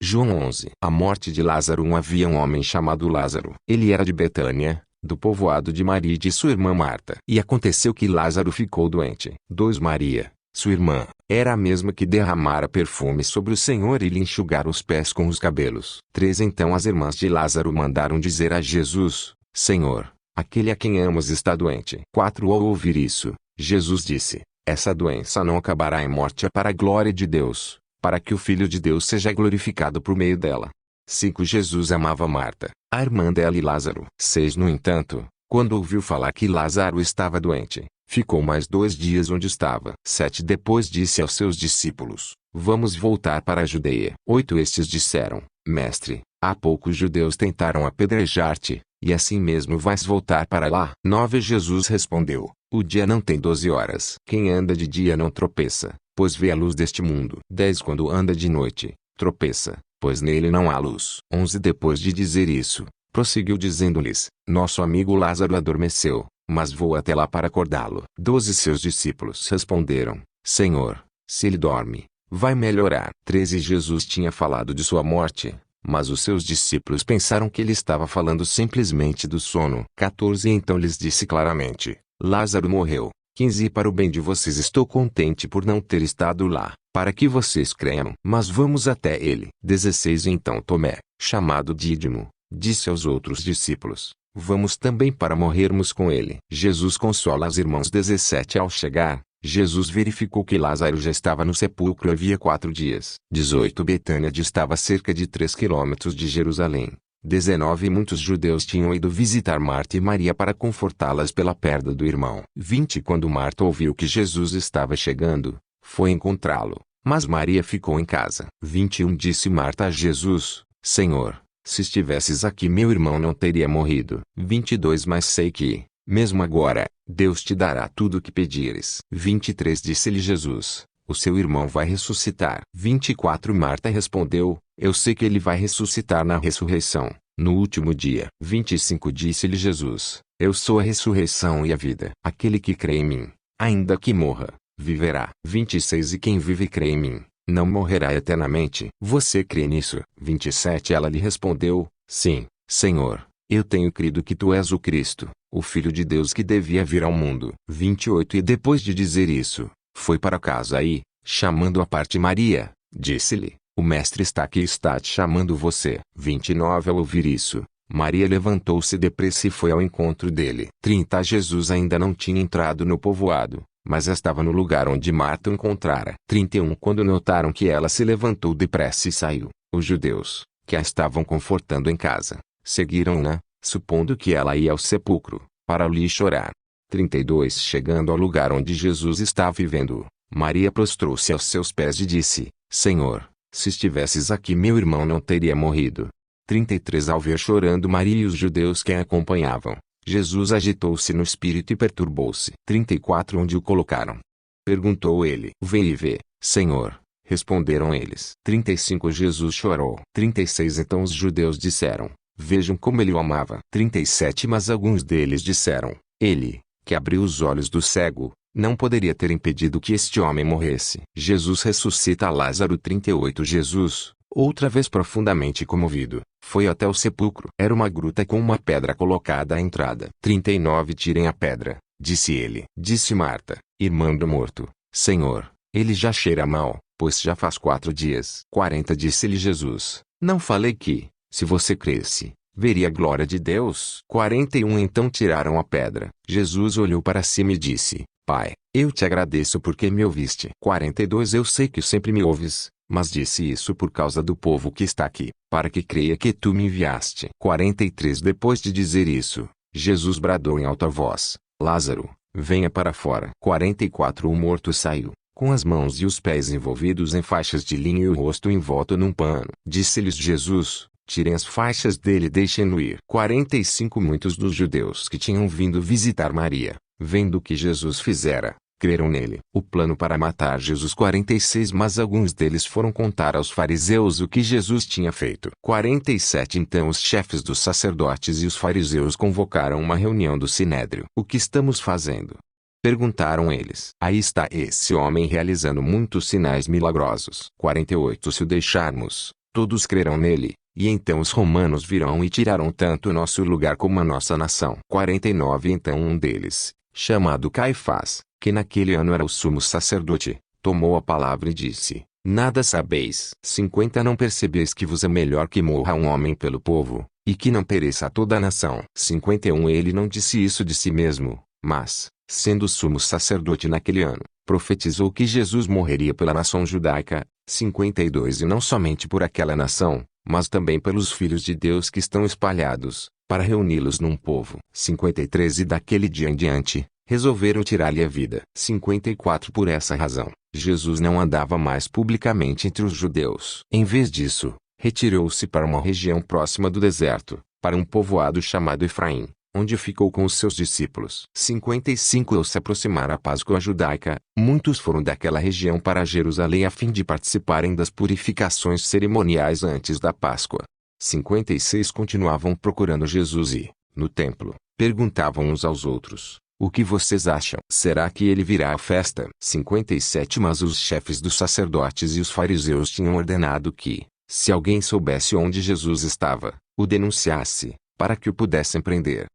João 11. A morte de Lázaro. Havia um homem chamado Lázaro. Ele era de Betânia, do povoado de Maria e de sua irmã Marta. E aconteceu que Lázaro ficou doente. 2. Maria, sua irmã, era a mesma que derramara perfume sobre o Senhor e lhe enxugara os pés com os cabelos. 3. Então as irmãs de Lázaro mandaram dizer a Jesus: Senhor, aquele a quem amas está doente. 4. Ao ouvir isso, Jesus disse: essa doença não acabará em morte, é para a glória de Deus, para que o Filho de Deus seja glorificado por meio dela. 5. Jesus amava Marta, a irmã dela, e Lázaro. 6. No entanto, quando ouviu falar que Lázaro estava doente, ficou mais 2 dias onde estava. 7. Depois disse aos seus discípulos: vamos voltar para a Judeia. 8. Estes disseram: Mestre, há pouco os judeus tentaram apedrejar-te, e assim mesmo vais voltar para lá? 9. Jesus respondeu: o dia não tem 12 horas. Quem anda de dia não tropeça, pois vê a luz deste mundo. 10. Quando anda de noite, tropeça, pois nele não há luz. 11. Depois de dizer isso, prosseguiu dizendo-lhes: nosso amigo Lázaro adormeceu, mas vou até lá para acordá-lo. 12. Seus discípulos responderam: Senhor, se ele dorme, vai melhorar. 13. Jesus tinha falado de sua morte, mas os seus discípulos pensaram que ele estava falando simplesmente do sono. 14. Então lhes disse claramente: Lázaro morreu. 15. Para o bem de vocês estou contente por não ter estado lá, para que vocês creiam. Mas vamos até ele. 16. Então Tomé, chamado Dídimo, disse aos outros discípulos: vamos também para morrermos com ele. Jesus consola os irmãos. 17. Ao chegar, Jesus verificou que Lázaro já estava no sepulcro havia 4 dias. 18. Betânia distava cerca de 3 quilômetros de Jerusalém. 19. Muitos judeus tinham ido visitar Marta e Maria para confortá-las pela perda do irmão. 20. Quando Marta ouviu que Jesus estava chegando, foi encontrá-lo, mas Maria ficou em casa. 21. Disse Marta a Jesus: Senhor, se estivesses aqui meu irmão não teria morrido. 22. Mas sei que, mesmo agora, Deus te dará tudo o que pedires. 23. Disse-lhe Jesus: o seu irmão vai ressuscitar. 24. Marta respondeu: eu sei que ele vai ressuscitar na ressurreição, no último dia. 25. Disse-lhe Jesus: eu sou a ressurreição e a vida. Aquele que crê em mim, ainda que morra, viverá. 26. E quem vive e crê em mim, não morrerá eternamente. Você crê nisso? 27. Ela lhe respondeu: sim, Senhor, eu tenho crido que tu és o Cristo, o Filho de Deus que devia vir ao mundo. 28. E depois de dizer isso, foi para casa e, chamando à parte Maria, disse-lhe: o mestre está aqui e está te chamando você. 29. Ao ouvir isso, Maria levantou-se depressa e foi ao encontro dele. 30. Jesus ainda não tinha entrado no povoado, mas estava no lugar onde Marta o encontrara. 31. Quando notaram que ela se levantou depressa e saiu, os judeus, que a estavam confortando em casa, seguiram-na, supondo que ela ia ao sepulcro, para lhe chorar. 32. Chegando ao lugar onde Jesus estava vivendo, Maria prostrou-se aos seus pés e disse: Senhor, se estivesses aqui meu irmão não teria morrido. 33. Ao ver chorando Maria e os judeus que a acompanhavam, Jesus agitou-se no espírito e perturbou-se. 34. Onde o colocaram? Perguntou ele. Vem e vê, Senhor, responderam eles. 35. Jesus chorou. 36. Então os judeus disseram: vejam como ele o amava. 37. Mas alguns deles disseram: ele, que abriu os olhos do cego, não poderia ter impedido que este homem morresse. Jesus ressuscita Lázaro. 38. Jesus, outra vez profundamente comovido, foi até o sepulcro. Era uma gruta com uma pedra colocada à entrada. 39. Tirem a pedra, disse ele. Disse Marta, irmã do morto: Senhor, ele já cheira mal, pois já faz 4 dias. 40. Disse-lhe Jesus: não falei que, se você cresce, veria a glória de Deus? 41. Então tiraram a pedra. Jesus olhou para cima e disse: Pai, eu te agradeço porque me ouviste. 42. Eu sei que sempre me ouves, mas disse isso por causa do povo que está aqui, para que creia que tu me enviaste. 43. Depois de dizer isso, Jesus bradou em alta voz: Lázaro, venha para fora. 44. O morto saiu, com as mãos e os pés envolvidos em faixas de linho e o rosto envolto num pano. Disse-lhes Jesus: tirem as faixas dele e deixem-no ir. 45. Muitos dos judeus que tinham vindo visitar Maria, vendo o que Jesus fizera, creram nele. O plano para matar Jesus. 46. Mas alguns deles foram contar aos fariseus o que Jesus tinha feito. 47. Então os chefes dos sacerdotes e os fariseus convocaram uma reunião do sinédrio. O que estamos fazendo? Perguntaram eles. Aí está esse homem realizando muitos sinais milagrosos. 48. Se o deixarmos, Todos crerão nele, e então os romanos virão e tirarão tanto o nosso lugar como a nossa nação. 49 Então um deles, chamado Caifás, que naquele ano era o sumo sacerdote, tomou a palavra e disse: Nada sabeis. 50 Não percebeis que vos é melhor que morra um homem pelo povo, e que não pereça toda a nação. 51 Ele não disse isso de si mesmo, mas, sendo sumo sacerdote naquele ano, profetizou que Jesus morreria pela nação judaica. 52 E não somente por aquela nação, mas também pelos filhos de Deus que estão espalhados, para reuni-los num povo. 53 E daquele dia em diante, resolveram tirar-lhe a vida. 54 Por essa razão, Jesus não andava mais publicamente entre os judeus. Em vez disso, retirou-se para uma região próxima do deserto, para um povoado chamado Efraim, onde ficou com os seus discípulos. 55 Ao se aproximar a Páscoa judaica, muitos foram daquela região para Jerusalém a fim de participarem das purificações cerimoniais antes da Páscoa. 56 Continuavam procurando Jesus e, no templo, perguntavam uns aos outros: O que vocês acham? Será que ele virá à festa? 57 Mas os chefes dos sacerdotes e os fariseus tinham ordenado que, se alguém soubesse onde Jesus estava, o denunciasse, para que o pudessem prender.